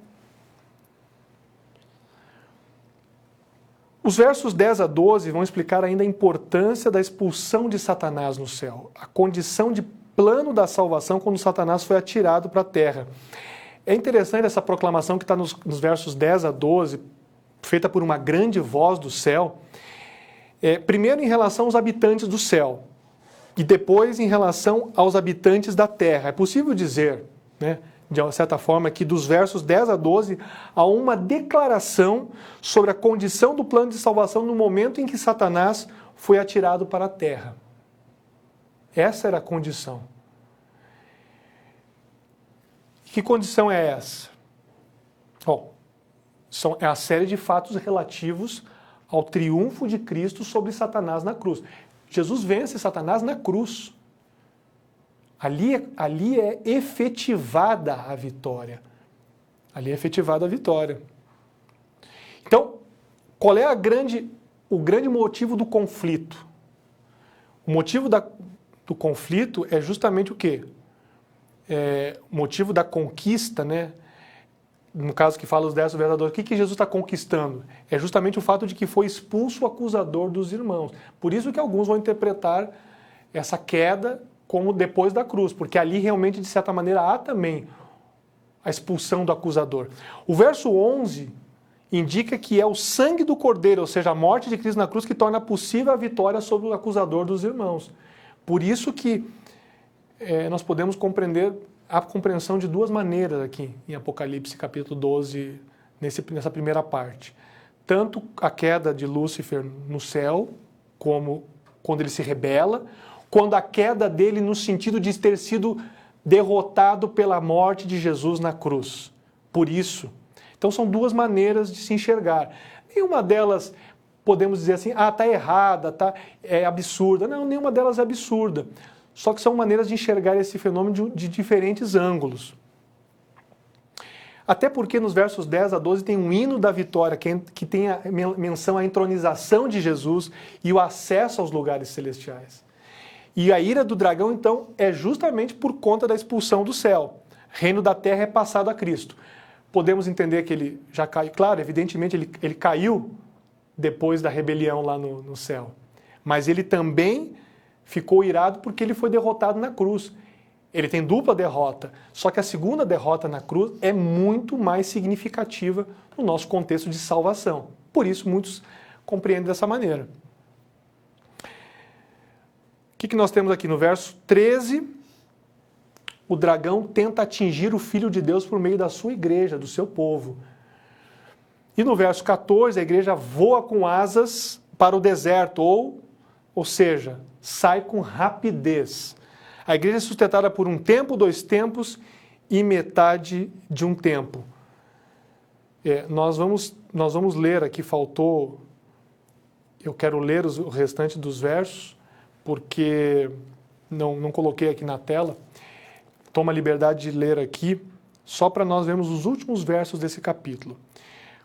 Os versos 10 a 12 vão explicar ainda a importância da expulsão de Satanás no céu, a condição de plano da salvação quando Satanás foi atirado para a terra. É interessante essa proclamação que está nos versos 10 a 12, feita por uma grande voz do céu, primeiro em relação aos habitantes do céu, e depois em relação aos habitantes da terra. É possível dizer, né, de uma certa forma, que dos versos 10 a 12 há uma declaração sobre a condição do plano de salvação no momento em que Satanás foi atirado para a terra. Essa era a condição. Que condição é essa? É a série de fatos relativos ao triunfo de Cristo sobre Satanás na cruz. Jesus vence Satanás na cruz. Ali é efetivada a vitória. Ali é efetivada a vitória. Então, qual é o grande motivo do conflito? O motivo do conflito é justamente o quê? O motivo da conquista, né? No caso que fala os 10 vereadores, o que Jesus está conquistando? É justamente o fato de que foi expulso o acusador dos irmãos. Por isso que alguns vão interpretar essa queda como depois da cruz, porque ali realmente, de certa maneira, há também a expulsão do acusador. O verso 11 indica que é o sangue do Cordeiro, ou seja, a morte de Cristo na cruz, que torna possível a vitória sobre o acusador dos irmãos. Por isso que nós podemos compreender a compreensão de duas maneiras aqui em Apocalipse capítulo 12, nessa primeira parte. Tanto a queda de Lúcifer no céu, como quando ele se rebela, quando a queda dele no sentido de ter sido derrotado pela morte de Jesus na cruz. Por isso. Então são duas maneiras de se enxergar. Nenhuma delas podemos dizer assim, está errada, é absurda. Não, nenhuma delas é absurda. Só que são maneiras de enxergar esse fenômeno de diferentes ângulos. Até porque nos versos 10 a 12 tem um hino da vitória, que tem a menção à entronização de Jesus e o acesso aos lugares celestiais. E a ira do dragão, então, é justamente por conta da expulsão do céu. Reino da terra é passado a Cristo. Podemos entender que ele já caiu. Claro, evidentemente, ele caiu depois da rebelião lá no céu. Mas ele também ficou irado porque ele foi derrotado na cruz. Ele tem dupla derrota. Só que a segunda derrota na cruz é muito mais significativa no nosso contexto de salvação. Por isso, muitos compreendem dessa maneira. O que nós temos aqui no verso 13? O dragão tenta atingir o Filho de Deus por meio da sua igreja, do seu povo. E no verso 14, a igreja voa com asas para o deserto, ou seja, sai com rapidez. A igreja é sustentada por um tempo, 2 tempos e metade de um tempo. Nós vamos ler aqui, eu quero ler o restante dos versos, porque não coloquei aqui na tela. Toma a liberdade de ler aqui, só para nós vermos os últimos versos desse capítulo.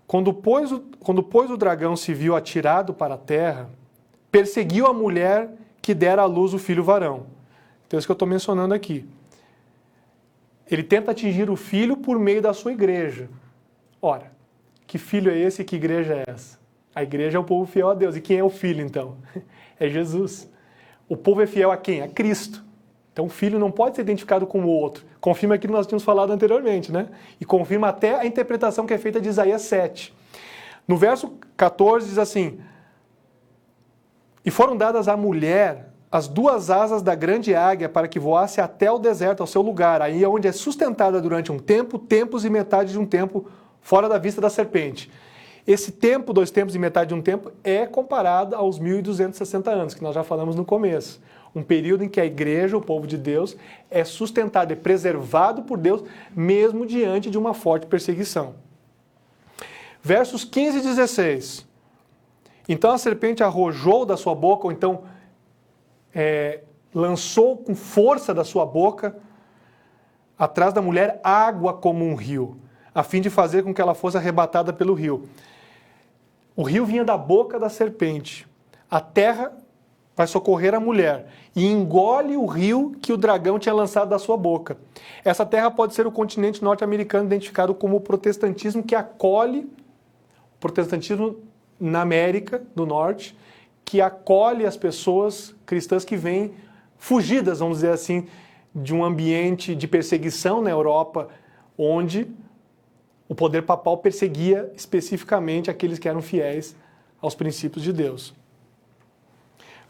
Quando, pois, o dragão se viu atirado para a terra, perseguiu a mulher que dera à luz o filho varão. Então, isso que eu estou mencionando aqui. Ele tenta atingir o filho por meio da sua igreja. Ora, que filho é esse e que igreja é essa? A igreja é o povo fiel a Deus. E quem é o filho, então? É Jesus. O povo é fiel a quem? A Cristo. Então, o filho não pode ser identificado com o outro. Confirma aquilo que nós tínhamos falado anteriormente, né? E confirma até a interpretação que é feita de Isaías 7. No verso 14 diz assim: e foram dadas à mulher as 2 asas da grande águia para que voasse até o deserto, ao seu lugar, aí é onde é sustentada durante um tempo, tempos e metade de um tempo, fora da vista da serpente. Esse tempo, 2 tempos e metade de um tempo, é comparado aos 1.260 anos, que nós já falamos no começo. Um período em que a igreja, o povo de Deus, é sustentado, é preservado por Deus, mesmo diante de uma forte perseguição. Versos 15 e 16. Então a serpente arrojou da sua boca, ou então lançou com força da sua boca, atrás da mulher, água como um rio, a fim de fazer com que ela fosse arrebatada pelo rio. O rio vinha da boca da serpente. A terra vai socorrer a mulher e engole o rio que o dragão tinha lançado da sua boca. Essa terra pode ser o continente norte-americano, identificado como o protestantismo, que acolhe o protestantismo na América do Norte, que acolhe as pessoas cristãs que vêm fugidas, vamos dizer assim, de um ambiente de perseguição na Europa, onde o poder papal perseguia especificamente aqueles que eram fiéis aos princípios de Deus.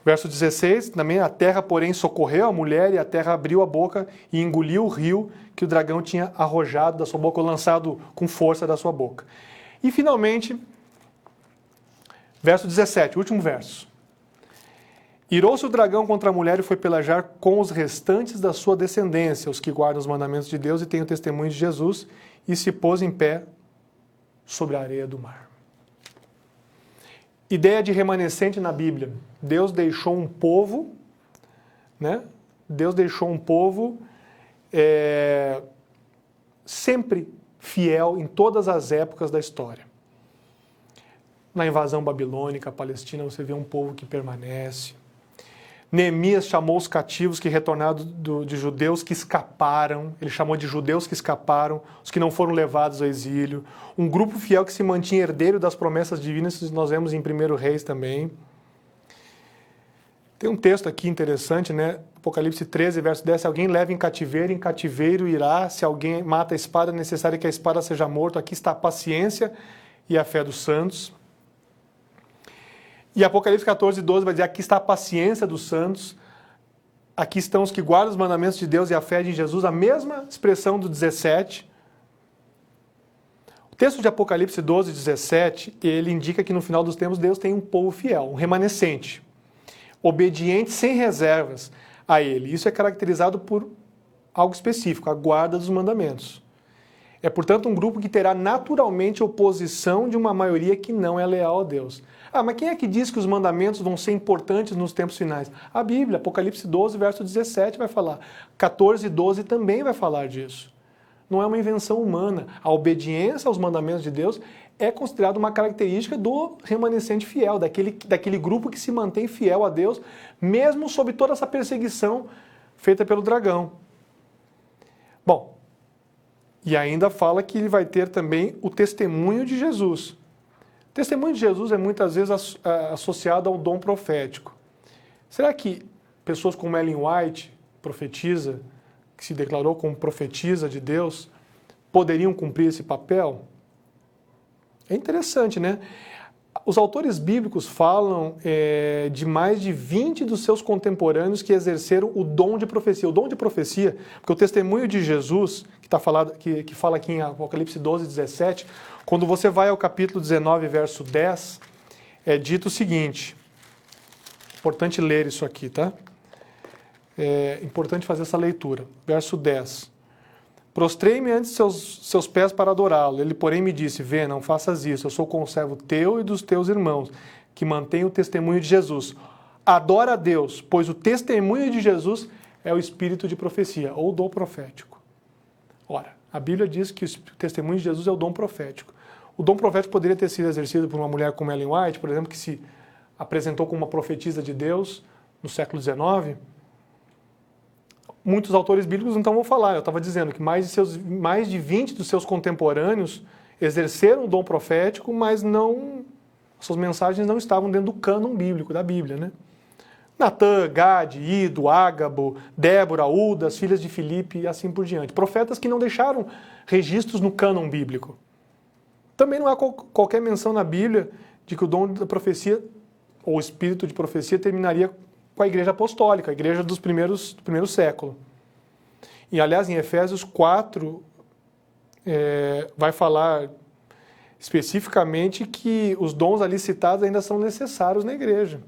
Verso 16, também: a terra, porém, socorreu a mulher, e a terra abriu a boca e engoliu o rio que o dragão tinha arrojado da sua boca, ou lançado com força da sua boca. E, finalmente, verso 17, último verso. Irou-se o dragão contra a mulher e foi pelejar com os restantes da sua descendência, os que guardam os mandamentos de Deus e têm o testemunho de Jesus, e se pôs em pé sobre a areia do mar. Ideia de remanescente na Bíblia. Deus deixou um povo, né? Deus deixou um povo sempre fiel em todas as épocas da história. Na invasão babilônica, a Palestina, você vê um povo que permanece. Neemias chamou os cativos que retornaram de judeus que escaparam, ele chamou de judeus que escaparam, os que não foram levados ao exílio. Um grupo fiel que se mantinha herdeiro das promessas divinas, nós vemos em 1 Reis também. Tem um texto aqui interessante, né? Apocalipse 13, verso 10, se alguém leva em cativeiro irá, se alguém mata a espada, é necessário que a espada seja morta. Aqui está a paciência e a fé dos santos. E Apocalipse 14, 12 vai dizer: aqui está a paciência dos santos, aqui estão os que guardam os mandamentos de Deus e a fé de Jesus, a mesma expressão do 17. O texto de Apocalipse 12, 17, ele indica que no final dos tempos Deus tem um povo fiel, um remanescente, obediente sem reservas a ele. Isso é caracterizado por algo específico, a guarda dos mandamentos. É, portanto, um grupo que terá naturalmente oposição de uma maioria que não é leal a Deus. Ah, mas quem é que diz que os mandamentos vão ser importantes nos tempos finais? A Bíblia, Apocalipse 12, verso 17 vai falar. 14, 12 também vai falar disso. Não é uma invenção humana. A obediência aos mandamentos de Deus é considerada uma característica do remanescente fiel, daquele grupo que se mantém fiel a Deus, mesmo sob toda essa perseguição feita pelo dragão. Bom, e ainda fala que ele vai ter também o testemunho de Jesus. O testemunho de Jesus é muitas vezes associado ao dom profético. Será que pessoas como Ellen White, profetisa, que se declarou como profetisa de Deus, poderiam cumprir esse papel? É interessante, né? Os autores bíblicos falam de mais de 20 dos seus contemporâneos que exerceram o dom de profecia. O dom de profecia, porque o testemunho de Jesus, que fala aqui em Apocalipse 12, 17, quando você vai ao capítulo 19, verso 10, é dito o seguinte, importante ler isso aqui, tá? É importante fazer essa leitura. Verso 10. Prostrei-me ante seus pés para adorá-lo. Ele, porém, me disse: vê, não faças isso, eu sou conservo teu e dos teus irmãos, que mantêm o testemunho de Jesus. Adora a Deus, pois o testemunho de Jesus é o espírito de profecia, ou dom profético. Ora, a Bíblia diz que o testemunho de Jesus é o dom profético. O dom profético poderia ter sido exercido por uma mulher como Ellen White, por exemplo, que se apresentou como uma profetisa de Deus no século XIX. Muitos autores bíblicos então vão falar, eu estava dizendo que mais de 20 dos seus contemporâneos exerceram o dom profético, mas suas mensagens não estavam dentro do cânon bíblico, da Bíblia, né? Natã, Gade, Ido, Ágabo, Débora, Uda, as filhas de Filipe e assim por diante. Profetas que não deixaram registros no cânon bíblico. Também não há qualquer menção na Bíblia de que o dom da profecia, ou o espírito de profecia, terminaria com a igreja apostólica, a igreja do primeiro século. E, aliás, em Efésios 4, vai falar especificamente que os dons ali citados ainda são necessários na igreja.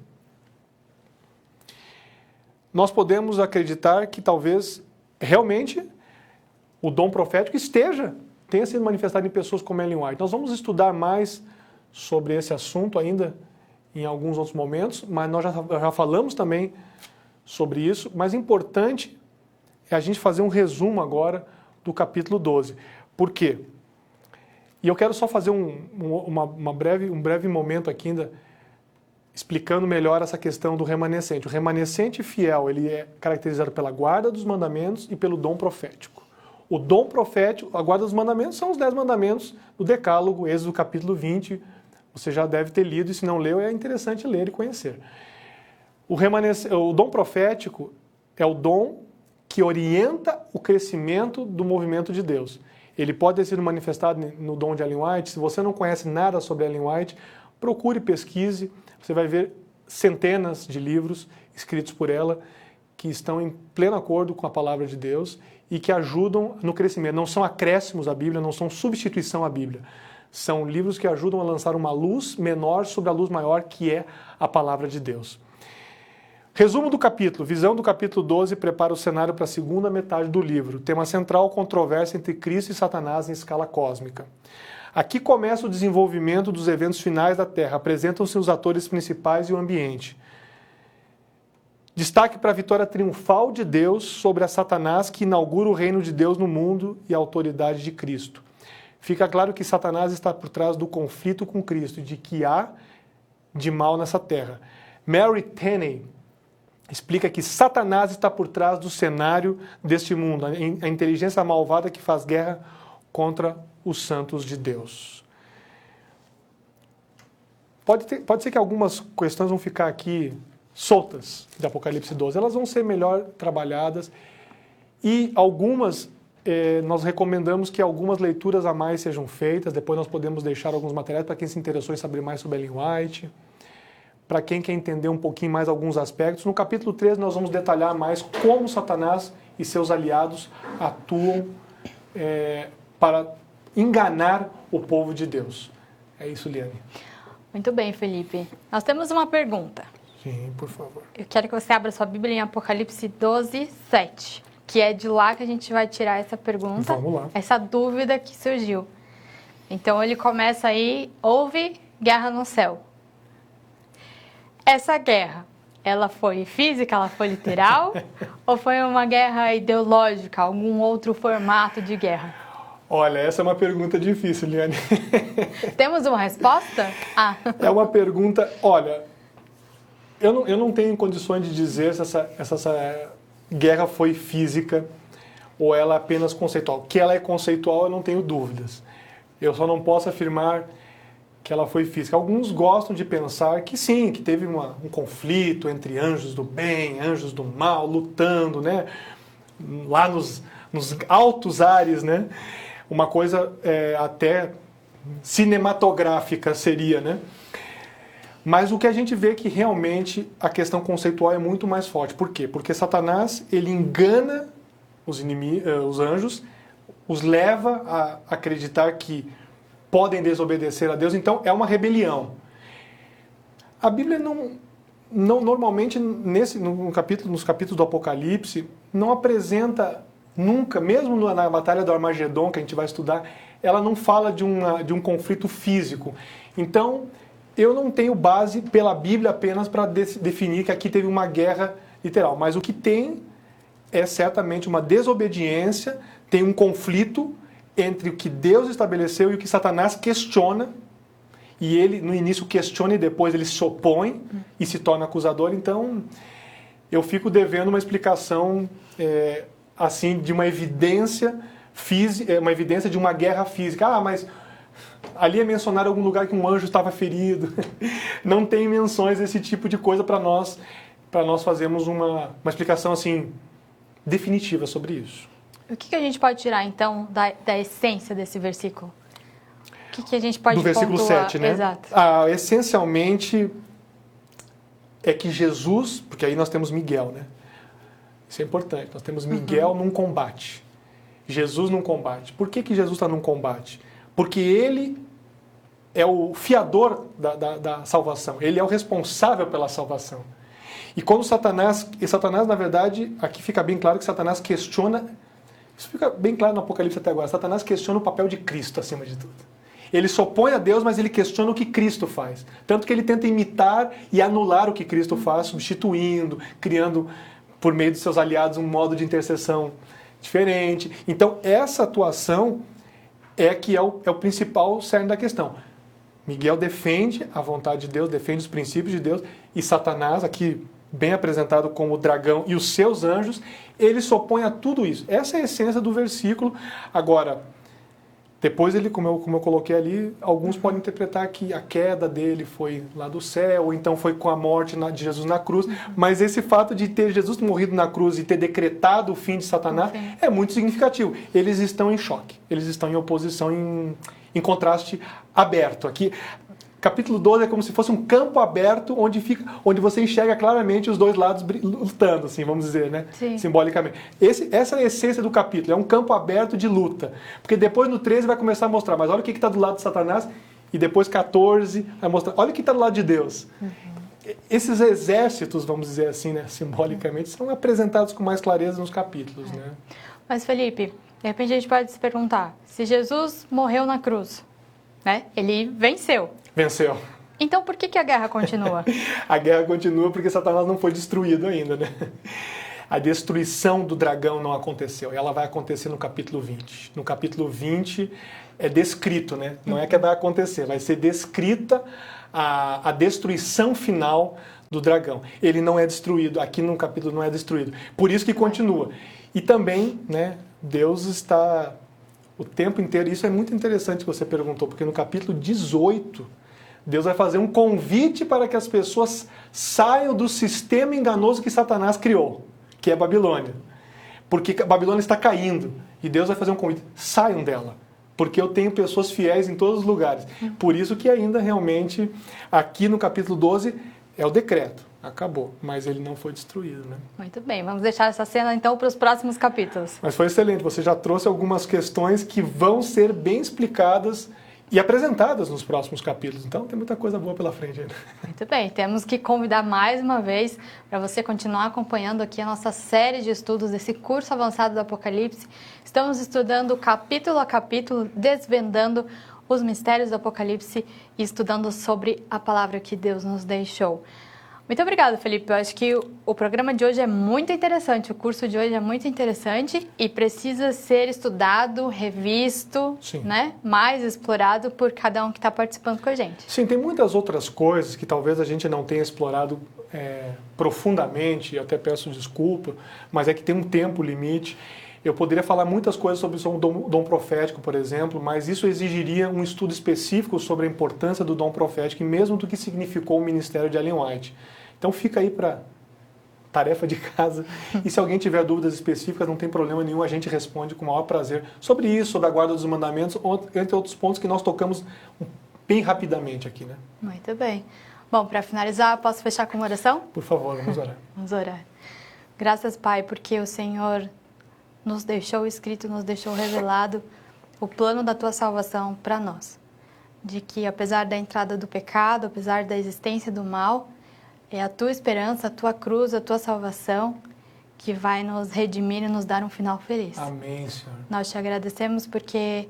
Nós podemos acreditar que talvez realmente o dom profético tenha sido manifestado em pessoas como Ellen White. Nós vamos estudar mais sobre esse assunto ainda em alguns outros momentos, mas nós já falamos também sobre isso. Mas importante é a gente fazer um resumo agora do capítulo 12. Por quê? E eu quero só fazer um breve momento aqui ainda explicando melhor essa questão do remanescente. O remanescente fiel, ele é caracterizado pela guarda dos mandamentos e pelo dom profético. O dom profético, a guarda dos mandamentos, são os 10 mandamentos do Decálogo, Êxodo capítulo 20. Você já deve ter lido, e se não leu, é interessante ler e conhecer. O dom profético é o dom que orienta o crescimento do movimento de Deus. Ele pode ter sido manifestado no dom de Ellen White. Se você não conhece nada sobre Ellen White, procure, pesquise. Você vai ver centenas de livros escritos por ela que estão em pleno acordo com a palavra de Deus e que ajudam no crescimento. Não são acréscimos à Bíblia, não são substituição à Bíblia. São livros que ajudam a lançar uma luz menor sobre a luz maior, que é a palavra de Deus. Resumo do capítulo. Visão do capítulo 12 prepara o cenário para a segunda metade do livro. Tema central, controvérsia entre Cristo e Satanás em escala cósmica. Aqui começa o desenvolvimento dos eventos finais da Terra. Apresentam-se os atores principais e o ambiente. Destaque para a vitória triunfal de Deus sobre a Satanás, que inaugura o reino de Deus no mundo e a autoridade de Cristo. Fica claro que Satanás está por trás do conflito com Cristo, de que há de mal nessa terra. Mary Tenney explica que Satanás está por trás do cenário deste mundo, a inteligência malvada que faz guerra contra os santos de Deus. Pode ser que algumas questões vão ficar aqui soltas de Apocalipse 12, elas vão ser melhor trabalhadas e algumas, nós recomendamos que algumas leituras a mais sejam feitas, depois nós podemos deixar alguns materiais para quem se interessou em saber mais sobre Ellen White, para quem quer entender um pouquinho mais alguns aspectos. No capítulo 13 nós vamos detalhar mais como Satanás e seus aliados atuam para enganar o povo de Deus. É isso, Liane. Muito bem, Felipe. Nós temos uma pergunta. Sim, por favor. Eu quero que você abra sua Bíblia em Apocalipse 12, 7, que é de lá que a gente vai tirar essa pergunta. Vamos lá. Essa dúvida que surgiu. Então ele começa aí, houve guerra no céu. Essa guerra, ela foi física, ela foi literal? Ou foi uma guerra ideológica, algum outro formato de guerra? Olha, essa é uma pergunta difícil, Liane. Temos uma resposta? É uma pergunta, olha, eu não tenho condições de dizer se essa guerra foi física ou ela é apenas conceitual. Que ela é conceitual, eu não tenho dúvidas. Eu só não posso afirmar que ela foi física. Alguns gostam de pensar que sim, que teve um conflito entre anjos do bem, anjos do mal, lutando, né? Lá nos altos ares, né? Uma coisa até cinematográfica seria, né? Mas o que a gente vê é que realmente a questão conceitual é muito mais forte. Por quê? Porque Satanás, ele engana os anjos, os leva a acreditar que podem desobedecer a Deus, então é uma rebelião. A Bíblia normalmente nos capítulos do Apocalipse não apresenta nunca, mesmo na Batalha do Armagedon que a gente vai estudar, ela não fala de um conflito físico. Então eu não tenho base pela Bíblia apenas para definir que aqui teve uma guerra literal, mas o que tem é certamente uma desobediência, tem um conflito entre o que Deus estabeleceu e o que Satanás questiona, e ele no início questiona e depois ele se opõe e se torna acusador. Então eu fico devendo uma explicação assim de uma evidência física, uma evidência de uma guerra física. Mas ali é mencionado algum lugar que um anjo estava ferido. Não tem menções desse tipo de coisa para nós fazermos uma explicação assim definitiva sobre isso. O que a gente pode tirar, então, da essência desse versículo? O que a gente pode do versículo pontuar? 7, né? Exato. Essencialmente, é que Jesus, porque aí nós temos Miguel, né? Isso é importante, nós temos Miguel num combate. Jesus num combate. Por que Jesus está num combate? Porque ele é o fiador da salvação, ele é o responsável pela salvação. E quando Satanás, na verdade, aqui fica bem claro que Satanás questiona, isso fica bem claro no Apocalipse até agora, Satanás questiona o papel de Cristo acima de tudo. Ele se opõe a Deus, mas ele questiona o que Cristo faz. Tanto que ele tenta imitar e anular o que Cristo faz, substituindo, criando, por meio de seus aliados, um modo de intercessão diferente. Então, essa atuação é que é o principal cerne da questão. Miguel defende a vontade de Deus, defende os princípios de Deus, e Satanás, aqui bem apresentado como o dragão e os seus anjos, ele se opõe a tudo isso. Essa é a essência do versículo. Agora, depois ele, como eu coloquei ali, alguns podem interpretar que a queda dele foi lá do céu, ou então foi com a morte de Jesus na cruz, mas esse fato de ter Jesus morrido na cruz e ter decretado o fim de Satanás é muito significativo. Eles estão em choque, eles estão em oposição, em contraste aberto. Aqui, capítulo 12 é como se fosse um campo aberto onde você enxerga claramente os dois lados lutando, assim, vamos dizer, né? Sim. Simbolicamente. Essa é a essência do capítulo, é um campo aberto de luta. Porque depois no 13 vai começar a mostrar, mas olha o que está do lado de Satanás, e depois 14 vai mostrar, olha o que está do lado de Deus. Esses exércitos, vamos dizer assim, né, simbolicamente, são apresentados com mais clareza nos capítulos. Né? Mas Felipe, de repente a gente pode se perguntar, se Jesus morreu na cruz, né? Ele venceu. Venceu. Então por que a guerra continua? A guerra continua porque Satanás não foi destruído ainda, né? A destruição do dragão não aconteceu. Ela vai acontecer no capítulo 20. No capítulo 20 é descrito, né? Não é que vai acontecer, vai ser descrita a destruição final do dragão. Ele não é destruído, aqui no capítulo não é destruído. Por isso que continua. E também, né, Deus está o tempo inteiro, isso é muito interessante que você perguntou, porque no capítulo 18, Deus vai fazer um convite para que as pessoas saiam do sistema enganoso que Satanás criou, que é a Babilônia. Porque a Babilônia está caindo, e Deus vai fazer um convite, saiam dela, porque eu tenho pessoas fiéis em todos os lugares. Por isso que ainda realmente, aqui no capítulo 12, é o decreto. Acabou, mas ele não foi destruído, né? Muito bem, vamos deixar essa cena então para os próximos capítulos. Mas foi excelente, você já trouxe algumas questões que vão ser bem explicadas e apresentadas nos próximos capítulos. Então tem muita coisa boa pela frente ainda. Muito bem, temos que convidar mais uma vez para você continuar acompanhando aqui a nossa série de estudos desse curso avançado do Apocalipse. Estamos estudando capítulo a capítulo, desvendando os mistérios do Apocalipse e estudando sobre a palavra que Deus nos deixou. Muito obrigada, Felipe. Eu acho que o programa de hoje é muito interessante, o curso de hoje é muito interessante e precisa ser estudado, revisto, né? Mais explorado por cada um que está participando com a gente. Sim, tem muitas outras coisas que talvez a gente não tenha explorado profundamente, eu até peço desculpa, mas é que tem um tempo limite. Eu poderia falar muitas coisas sobre o dom profético, por exemplo, mas isso exigiria um estudo específico sobre a importância do dom profético e mesmo do que significou o ministério de Ellen White. Então fica aí para tarefa de casa. E se alguém tiver dúvidas específicas, não tem problema nenhum, a gente responde com o maior prazer sobre isso, sobre a guarda dos mandamentos, entre outros pontos que nós tocamos bem rapidamente aqui, né? Muito bem. Bom, para finalizar, posso fechar com uma oração? Por favor, vamos orar. Vamos orar. Graças, Pai, porque o Senhor nos deixou escrito, nos deixou revelado o plano da Tua salvação para nós. De que, apesar da entrada do pecado, apesar da existência do mal, é a Tua esperança, a Tua cruz, a Tua salvação que vai nos redimir e nos dar um final feliz. Amém, Senhor. Nós Te agradecemos porque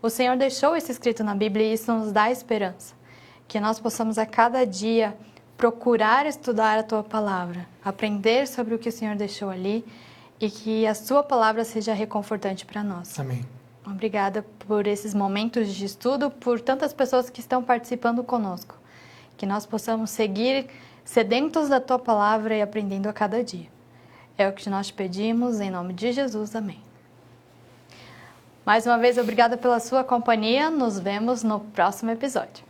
o Senhor deixou isso escrito na Bíblia e isso nos dá esperança. Que nós possamos a cada dia procurar estudar a Tua palavra, aprender sobre o que o Senhor deixou ali e que a Sua palavra seja reconfortante para nós. Amém. Obrigada por esses momentos de estudo, por tantas pessoas que estão participando conosco. Que nós possamos seguir sedentos da Tua palavra e aprendendo a cada dia. É o que nós te pedimos, em nome de Jesus. Amém. Mais uma vez, obrigada pela sua companhia. Nos vemos no próximo episódio.